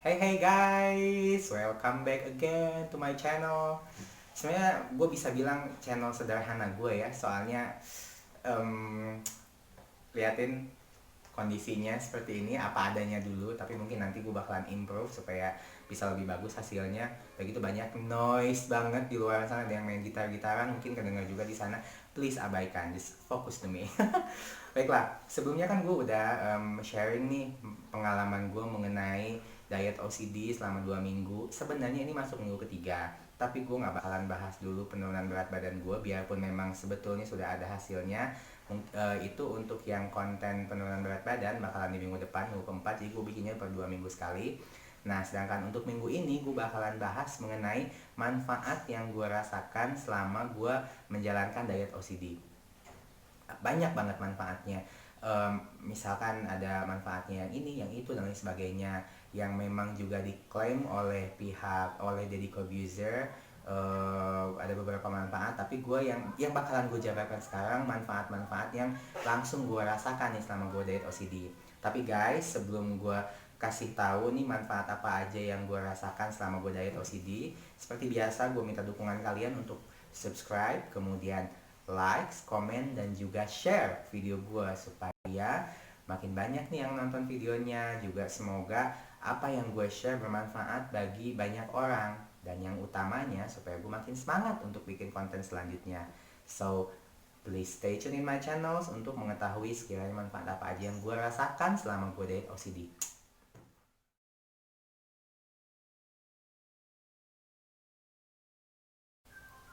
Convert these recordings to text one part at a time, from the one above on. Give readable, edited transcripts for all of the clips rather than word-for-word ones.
Hey guys, welcome back again to my channel. Sebenarnya gue bisa bilang channel sederhana gue ya, soalnya em, liatin kondisinya seperti ini apa adanya dulu, tapi mungkin nanti gue bakalan improve supaya bisa lebih bagus hasilnya. Begitu banyak noise banget di luar sana, ada yang main gitar-gitaran, mungkin kedengar juga di sana. Please abaikan, just focus to me. Baiklah, sebelumnya kan gue udah sharing nih pengalaman gue mengenai diet OCD selama 2 minggu. Sebenarnya ini masuk minggu ketiga, tapi gue nggak bakalan bahas dulu penurunan berat badan gue, biarpun memang sebetulnya sudah ada hasilnya. Itu untuk yang konten penurunan berat badan bakalan di minggu depan, minggu keempat, jadi gue bikinnya per 2 minggu sekali. Nah, sedangkan untuk minggu ini gue bakalan bahas mengenai manfaat yang gue rasakan selama gue menjalankan diet OCD. Banyak banget manfaatnya. Misalkan ada manfaatnya yang ini, yang itu, dan lain sebagainya, yang memang juga diklaim oleh Deddy Corbuzier. Ada beberapa manfaat, tapi yang bakalan gue jabarkan sekarang manfaat-manfaat yang langsung gue rasakan nih selama gue diet OCD. Tapi guys, sebelum gue kasih tahu nih manfaat apa aja yang gue rasakan selama gue diet OCD, seperti biasa gue minta dukungan kalian untuk subscribe, kemudian likes, komen, dan juga share video gue supaya makin banyak nih yang nonton videonya. Juga semoga apa yang gue share bermanfaat bagi banyak orang, dan yang utamanya supaya gue makin semangat untuk bikin konten selanjutnya. So please stay tune in my channels untuk mengetahui sekiranya manfaat apa aja yang gue rasakan selama gue diet OCD.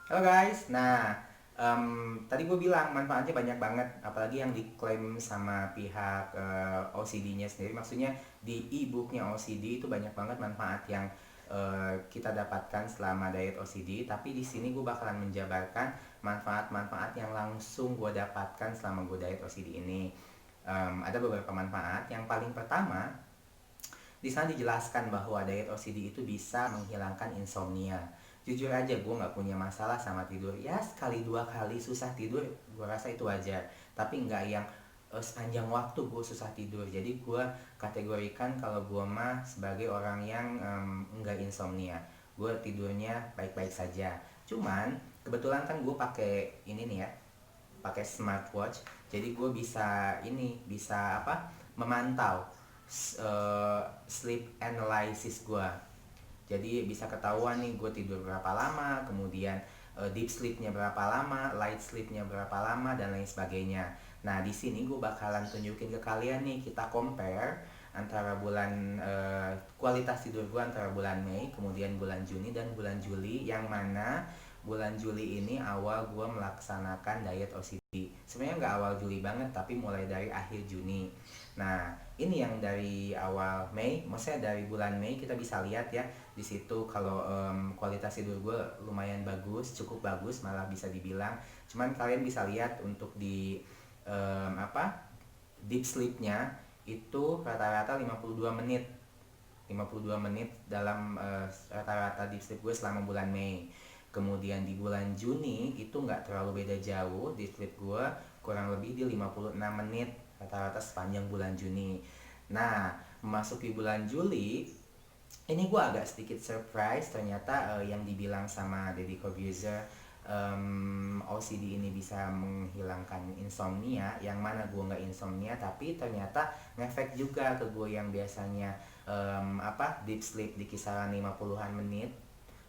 Halo guys, tadi gue bilang manfaatnya banyak banget, apalagi yang diklaim sama pihak OCD-nya sendiri. Maksudnya di e-booknya OCD itu banyak banget manfaat yang kita dapatkan selama diet OCD. Tapi di sini gue bakalan menjabarkan manfaat-manfaat yang langsung gue dapatkan selama gue diet OCD ini. Ada beberapa manfaat. Yang paling pertama, di sana dijelaskan bahwa diet OCD itu bisa menghilangkan insomnia. Jujur aja gue nggak punya masalah sama tidur. Ya sekali dua kali susah tidur, gue rasa itu wajar. Tapi nggak yang sepanjang waktu gue susah tidur. Jadi gue kategorikan kalau gue mah sebagai orang yang nggak insomnia. Gue tidurnya baik-baik saja. Cuman kebetulan kan gue pakai ini nih ya, pakai smartwatch. Jadi gue bisa apa, memantau sleep analysis gue. Jadi bisa ketahuan nih gue tidur berapa lama, kemudian deep sleepnya berapa lama, light sleepnya berapa lama, dan lain sebagainya. Nah, di sini gue bakalan tunjukin ke kalian nih, kita compare antara kualitas tidur gue antara bulan Mei, kemudian bulan Juni, dan bulan Juli, yang mana bulan Juli ini awal gue melaksanakan diet OCD. Sebenarnya nggak awal Juli banget, tapi mulai dari akhir Juni. Nah, ini yang dari awal Mei, maksudnya dari bulan Mei kita bisa lihat ya di situ kalau kualitas tidur gue lumayan bagus, cukup bagus malah bisa dibilang. Cuman kalian bisa lihat untuk di apa, deep sleepnya itu rata-rata 52 menit. 52 menit dalam rata-rata deep sleep gue selama bulan Mei. Kemudian di bulan Juni itu nggak terlalu beda jauh, deep sleep gue kurang lebih di 56 menit rata-rata sepanjang bulan Juni. Nah, memasuki bulan Juli ini gue agak sedikit surprise, ternyata yang dibilang sama Deddy Corbuzier, OCD ini bisa menghilangkan insomnia, yang mana gue nggak insomnia, tapi ternyata ngefek juga ke gue yang biasanya deep sleep di kisaran 50-an menit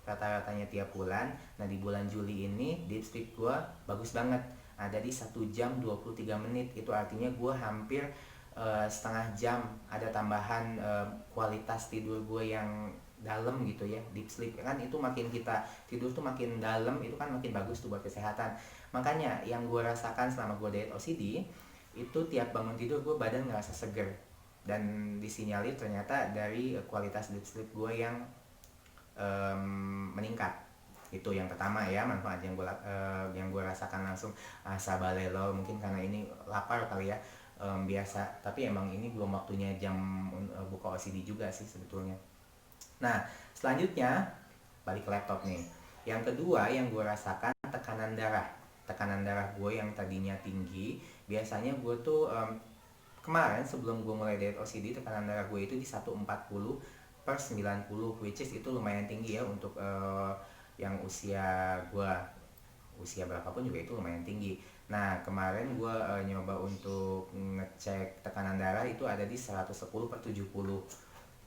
rata-ratanya tiap bulan. Nah, di bulan Juli ini deep sleep gue bagus banget, ada di 1 jam 23 menit. Itu artinya gue hampir setengah jam ada tambahan kualitas tidur gue yang dalam gitu ya. Deep sleep kan itu makin kita tidur tuh makin dalam, itu kan makin bagus tuh buat kesehatan. Makanya yang gue rasakan selama gue diet OCD itu tiap bangun tidur gue badan ngerasa seger, dan disinyalir ternyata dari kualitas deep sleep gue yang meningkat. Itu yang pertama ya, manfaat yang gue rasakan langsung. Sabalelo, mungkin karena ini lapar kali ya, biasa, tapi emang ini belum waktunya jam buka OCD juga sih sebetulnya. Nah, selanjutnya balik ke laptop nih. Yang kedua yang gue rasakan, tekanan darah gue yang tadinya tinggi. Biasanya gue tuh kemarin sebelum gue mulai diet OCD, tekanan darah gue itu di 140 per 90, which is itu lumayan tinggi ya untuk yang usia gua. Usia berapapun juga itu lumayan tinggi. Nah, kemarin gue nyoba untuk ngecek tekanan darah itu ada di 110/70.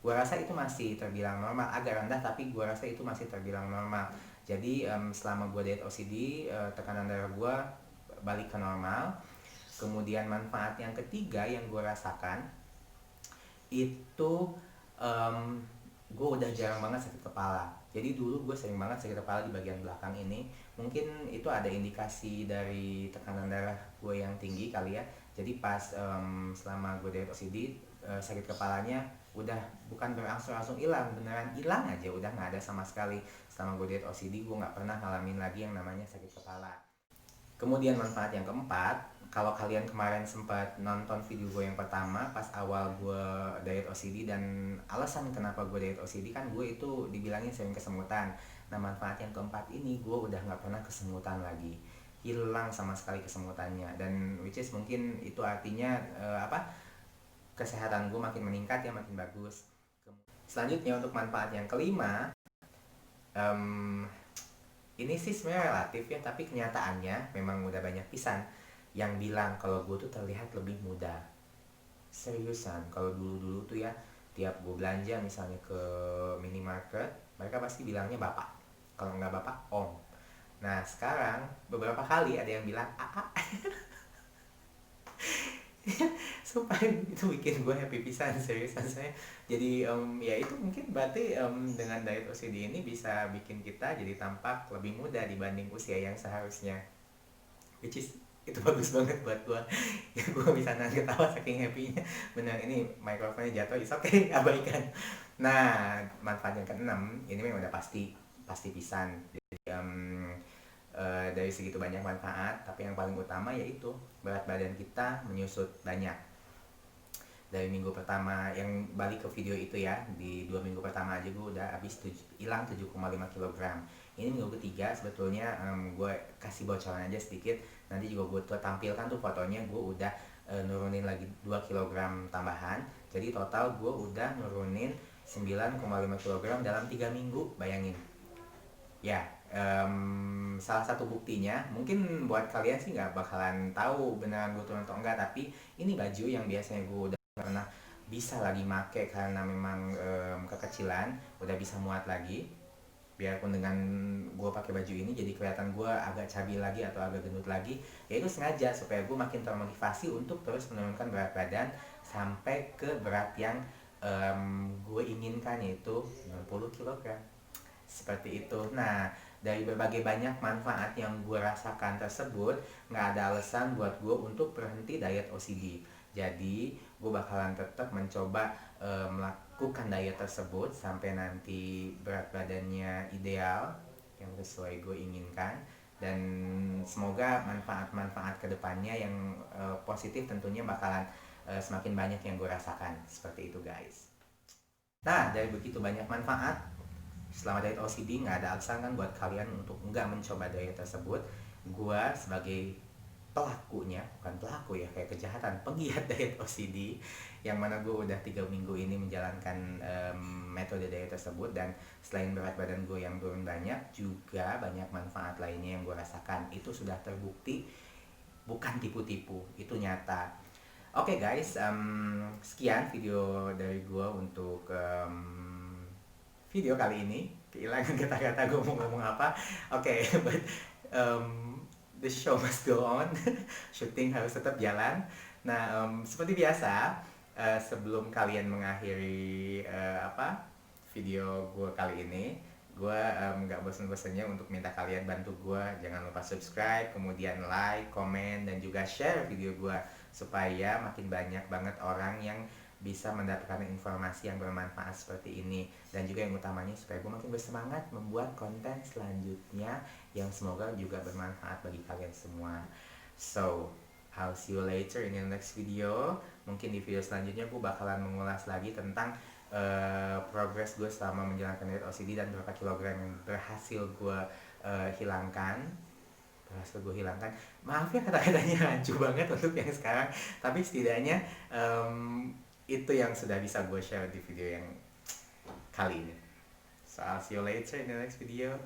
Gue rasa itu masih terbilang normal, agak rendah tapi gue rasa itu masih terbilang normal. Jadi selama gue diet OCD, tekanan darah gue balik ke normal. Kemudian manfaat yang ketiga yang gue rasakan itu gue udah jarang banget sakit kepala. Jadi dulu gue sering banget sakit kepala di bagian belakang ini. Mungkin itu ada indikasi dari tekanan darah gue yang tinggi kali ya. Jadi pas selama gue diet OCD, sakit kepalanya udah bukan berangsur-angsur hilang, beneran hilang aja, udah nggak ada sama sekali. Selama gue diet OCD gue nggak pernah ngalamin lagi yang namanya sakit kepala. Kemudian manfaat yang keempat, kalau kalian kemarin sempat nonton video gue yang pertama pas awal gue diet OCD dan alasan kenapa gue diet OCD, kan gue itu dibilangin sering kesemutan. Nah, manfaat yang keempat ini gue udah nggak pernah kesemutan lagi, hilang sama sekali kesemutannya, dan which is mungkin itu artinya kesehatan gue makin meningkat ya, makin bagus. Selanjutnya untuk manfaat yang kelima, ini sih sebenarnya relatif ya, tapi kenyataannya memang udah banyak pisan yang bilang kalau gue tuh terlihat lebih muda. Seriusan, kalau dulu-dulu tuh ya, tiap gue belanja misalnya ke minimarket, mereka pasti bilangnya bapak. Kalau nggak bapak, om. Nah, sekarang beberapa kali ada yang bilang aa. Sumpah itu bikin gue happy pisan, seriusan saya. Jadi ya itu mungkin berarti dengan diet OCD ini bisa bikin kita jadi tampak lebih muda dibanding usia yang seharusnya, which is itu bagus banget buat gue. Ya, gue bisa nahan ketawa saking happynya. Bener, ini mikrofonnya jatuh, is okay, abaikan. Nah, manfaat yang keenam ini memang udah pasti pisan. Jadi dari segitu banyak manfaat, tapi yang paling utama yaitu berat badan kita menyusut banyak. Dari minggu pertama yang balik ke video itu ya, di 2 minggu pertama aja gue udah habis hilang 7,5 kg. Ini minggu ketiga sebetulnya gue kasih bocoran aja sedikit, nanti juga gue tampilkan tuh fotonya. Gue udah nurunin lagi 2 kg tambahan, jadi total gue udah nurunin 9,5 kg dalam 3 minggu, bayangin ya. Salah satu buktinya, mungkin buat kalian sih nggak bakalan tahu beneran gue turun atau enggak, tapi ini baju yang biasanya gue udah pernah bisa lagi make karena memang kekecilan, udah bisa muat lagi. Biarpun dengan gue pakai baju ini jadi kelihatan gue agak cabi lagi atau agak gendut lagi, ya itu sengaja supaya gue makin termotivasi untuk terus menurunkan berat badan sampai ke berat yang gue inginkan, yaitu 60 kg. Seperti itu. Nah, dari berbagai banyak manfaat yang gue rasakan tersebut, nggak ada alasan buat gue untuk berhenti diet OCD. Jadi gue bakalan tetap mencoba melakukan diet tersebut sampai nanti berat badannya ideal yang sesuai gue inginkan, dan semoga manfaat-manfaat kedepannya yang positif tentunya bakalan semakin banyak yang gue rasakan. Seperti itu guys. Nah, dari begitu banyak manfaat selama diet OCD, nggak ada alasan kan buat kalian untuk nggak mencoba diet tersebut. Gua sebagai pelakunya, bukan pelaku ya, kayak kejahatan, penggiat diet OCD, yang mana gue udah 3 minggu ini menjalankan metode diet tersebut, dan selain berat badan gue yang turun banyak, juga banyak manfaat lainnya yang gue rasakan. Itu sudah terbukti, bukan tipu-tipu, itu nyata. Oke guys, sekian video dari gue untuk video kali ini. Kehilangan kata-kata gue mau ngomong apa. Oke, but the show must go on. Syuting harus tetap jalan. Nah, seperti biasa, sebelum kalian mengakhiri video gue kali ini, gue gak bosan-bosannya untuk minta kalian bantu gue. Jangan lupa subscribe, kemudian like, komen, dan juga share video gue, supaya makin banyak banget orang yang bisa mendapatkan informasi yang bermanfaat seperti ini. Dan juga yang utamanya supaya gue makin bersemangat membuat konten selanjutnya yang semoga juga bermanfaat bagi kalian semua. So, I'll see you later in the next video. Mungkin di video selanjutnya gue bakalan mengulas lagi tentang progres gue selama menjalankan diet OCD dan berapa kilogram yang berhasil gue hilangkan. Maaf ya kata-katanya rancu banget untuk yang sekarang, tapi setidaknya itu yang sudah bisa gue share di video yang kali ini. So I'll see you later in the next video.